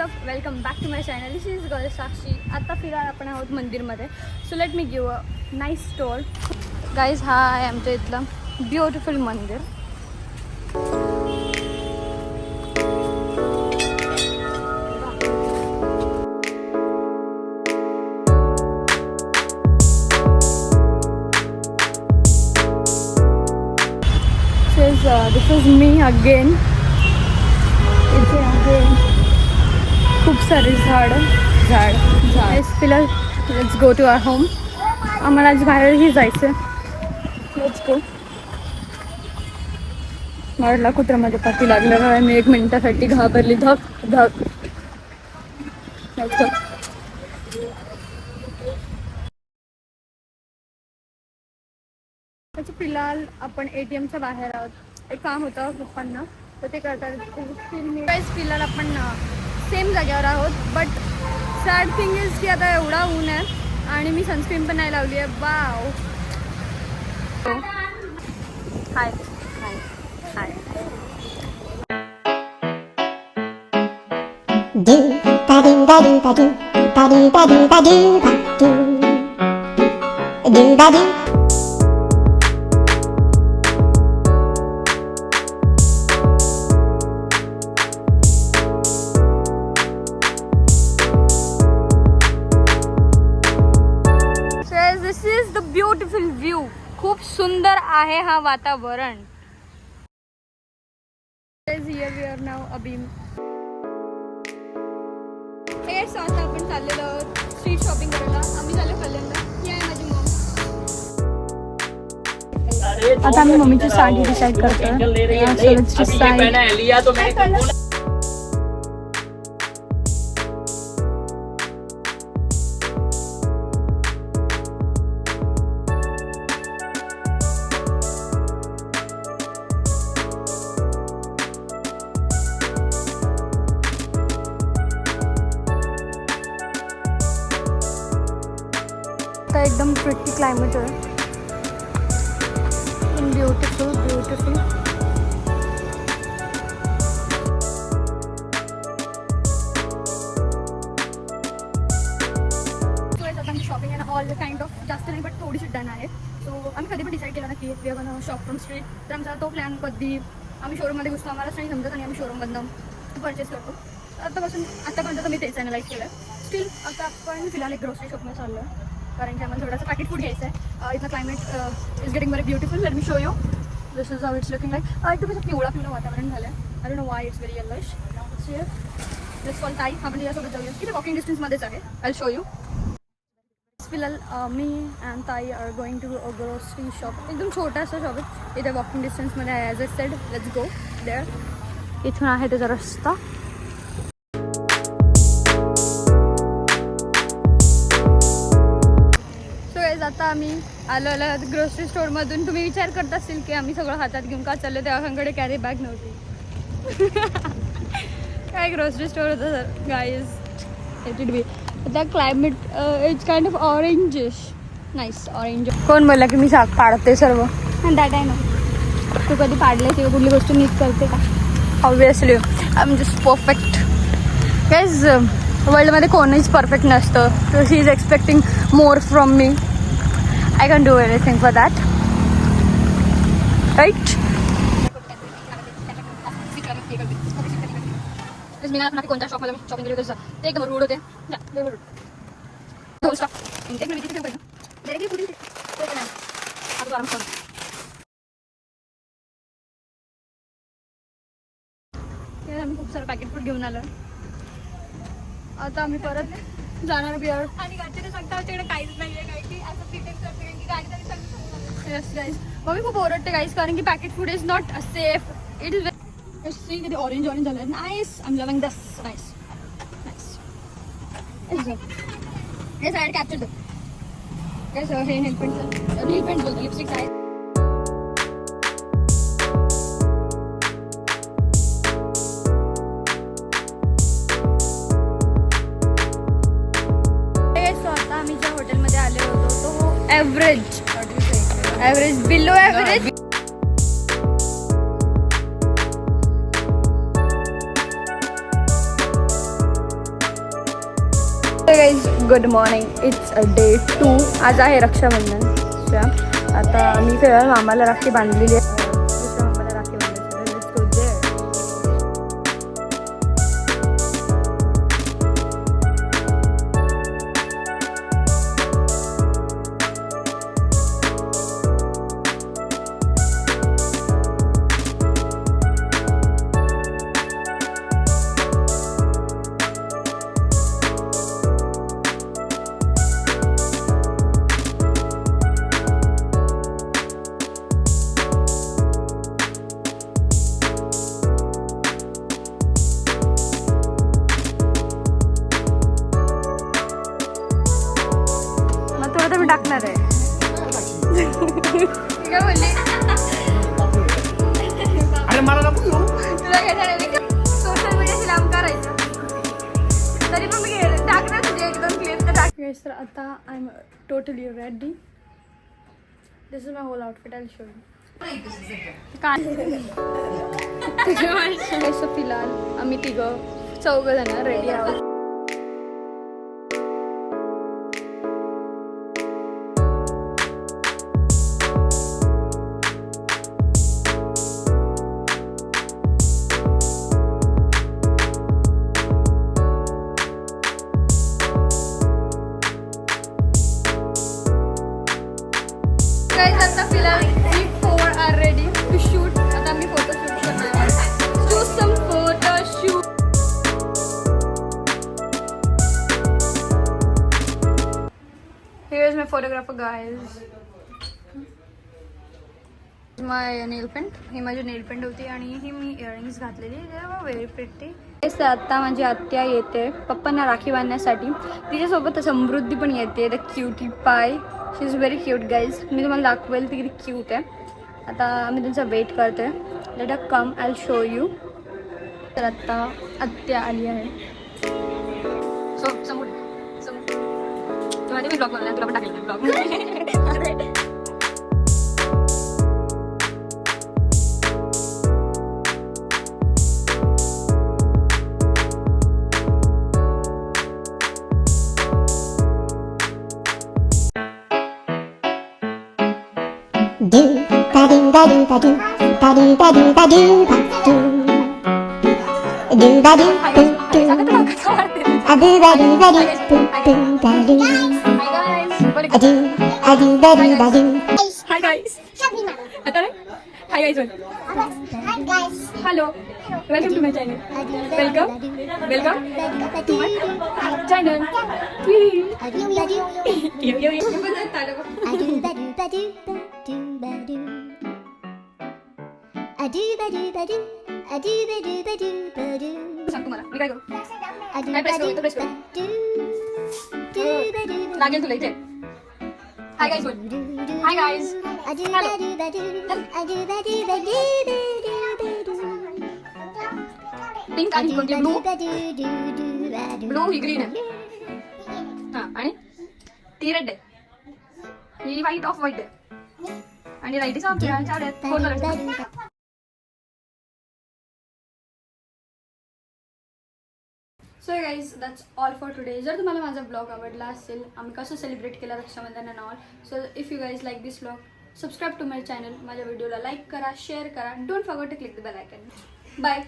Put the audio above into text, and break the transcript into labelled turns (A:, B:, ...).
A: WhatsApp, welcome back to my channel. This is girl Sakshi. आता फिरायला आपण आहोत मंदिरमध्ये. So let me give a nice store. Guys, हा आहे आमच्या इथलं ब्युटिफुल मंदिर. This is me again. इथे आहे खूप सारे झाड. फिलहाल let's go to our home. आम्हाला आज बाहेरही जायचं. Let's go. मला कुत्र्यामध्ये पाठी लागलं. मी 1 मिनिटासाठी घाबरली. धक धक. Let's go. त्याचं फिलहाल आपण ATMच्या बाहेर आहोत. एक काम होतं पप्पांना, तर ते करतात. फिलहाल आपण सेम जागेवर आहोत. बट सॅड थिंग इज की आता एवढा ऊन आहे आणि मी सनस्क्रीन पण नाही लावली आहे. वाव. हाय हाय हाय.
B: Do ba do ba do ba do ba do ba do ba do ba do ba do.
A: This is the beautiful view. खूप सुंदर आहे हा वातावरण. हियर वी आर नाव अबीम. हे आता आपण चाललेलो स्ट्रीट शॉपिंग करायला. आम्ही चाललो कल्याणला. ही आहे माझी मॉम. आता आम्ही मम्मीची साडी डिसाईड करतोय. एकदम प्रिटी क्लायमेट आहे. Beautiful beautiful. Shopping and all kind of जास्त नाही, बट थोडीशी डन आहे. सो आम्ही कधी पण डिसाईड केलं ना की we are gonna shop from street. तर आमचा तो प्लॅन कधी आम्ही शोरूममध्ये घुसतो आम्हालाच नाही समजत आणि आम्ही शोरूममधनं परचेस करतो. आतापर्यंत तर मी तेच ॲनालाइज केलं. स्टील आता आपण फिलहाल एक ग्रोसरी शॉपमध्ये चाललो आहे, कारण की आम्हाला थोडासा पॅकेट फूड घ्यायचं आहे. इथलं climate is getting very beautiful. Let me show you. This is how it's looking like. इथं कसं पिवळा वातावरण झालं आहे. I don't know why it's very yellowish. Let's call ताई. आपण तिच्यासोबत जाऊया. किती वॉकिंग डिस्टन्समध्येच आहे. I show you. फिलहाल मी अँड ताई are going to a grocery shop. एकदम छोटासा शॉप आहे. इथे वॉकिंग डिस्टन्समध्ये आहे. As I said let's go there. इथून आहे त्याचा रस्ता. आता आम्ही आलो ग्रोसरी स्टोअरमधून. तुम्ही विचार करत असतील की आम्ही सगळं हातात घेऊन का चाललो. तेव्हाकडे कॅरी बॅग नव्हती. काय ग्रोसरी स्टोअर होतं sir guys. It it be the climate it's kind of orangish. Nice orange. कोण बोलला की मी पाडते सर्व. That I know. तू कधी पाडले किंवा कुठली गोष्ट नीट करते का? Obviously I am just perfect. Guys, वर्ल्डमध्ये कोणीच परफेक्ट नसतं. So she is expecting more from me. I can do anything for that, right? मी ना कोणत्या शॉपमध्ये शॉपिंग केली होती ते एकदम रूड होते. आम्ही खूप सारं पॅकेट फूड घेऊन आलो. आता आम्ही परत जाणार बिअर. आणि गाडीने सांगता आमच्याकडे काहीच नाहीये. काही की असं प्रिटेंड करते की गाडी तरी सांगतो. येस गाईज, मग मी खूप ओरडते गाईज, कारण की packet food is not safe. It is see किती ऑरेंज झालं. Nice. I am loving this. Nice nice. Yes, I captured it. Yes, हे नेल पेंट बोलतो. लिपस्टिक्स आहेत. Average, below average. Good morning. It's day 2. आज आहे रक्षाबंधन. आता मी फिरायला मामाला राखी बांधलेली आहे. दुसऱ्या मामाला राखी बांधायची. Let's go there. आता मी टाकणार आहे. काय बोलली?
C: अरे मला नको घेऊ.
A: तुला काय झालं? सोशल मीडियाशी लांब करायचं तरी पण मी टाकणार तुझे एकदम क्लिअर तर टाक. तर आता I am totally ready. This is my whole outfit. I will show you. काय फिलहाल आम्ही तिघं 4 जण रेडी आहोत. Guys, आता फिलहाल we 4 are ready to shoot. आता मी फोटो शूट करणार आहे. Do some photo shoot. Here is my photographer, guys. My nail paint. ही माझी नेल पेंट होती आणि ही मी इयरिंग्स घातलेली. Very pretty. आता माझी आत्या येते पप्पांना राखी बांधण्यासाठी. तिच्यासोबत समृद्धी पण येते. The cutie pie. She is very cute guys. मी तुम्हाला दाखवेल ती किती क्यूट आहे. आता मी त्यांचा वेट करते. Let a come. I will show you. तर आत्ता आत्या आली आहे. सो समृद्धी मी ब्लॉग बनवला. तुला पण टाकेल blog.
B: Do ba do ba do ba do ba do ba do ba do ba do do ba do do do a do ba do ba do do do ba do a do ba do ba do.
A: Hi guys. आता रे hi guys.
B: Hi guys.
A: Hello. Welcome to my channel. Welcome to my channel. सांग तुम्हाला मी काय करू. काय press करू. Press करू. लागेल तुला इथे. Hi guys. Hi guys. Pink आणि कोणती ब्लू ही ग्रीन आहे. हा आणि ती रेड आहे. ही व्हाईट ऑफ व्हाईट आहे आणि right is off so guys that's all for today. जर तुम्हाला माझा ब्लॉग आवडला असेल आम्ही कसं सेलिब्रेट केलं Rakshabandhan and all. So if you guys like this blog subscribe to my channel. माझ्या व्हिडिओला लाईक करा, शेअर करा. Don't forget to click the bell icon. Bye.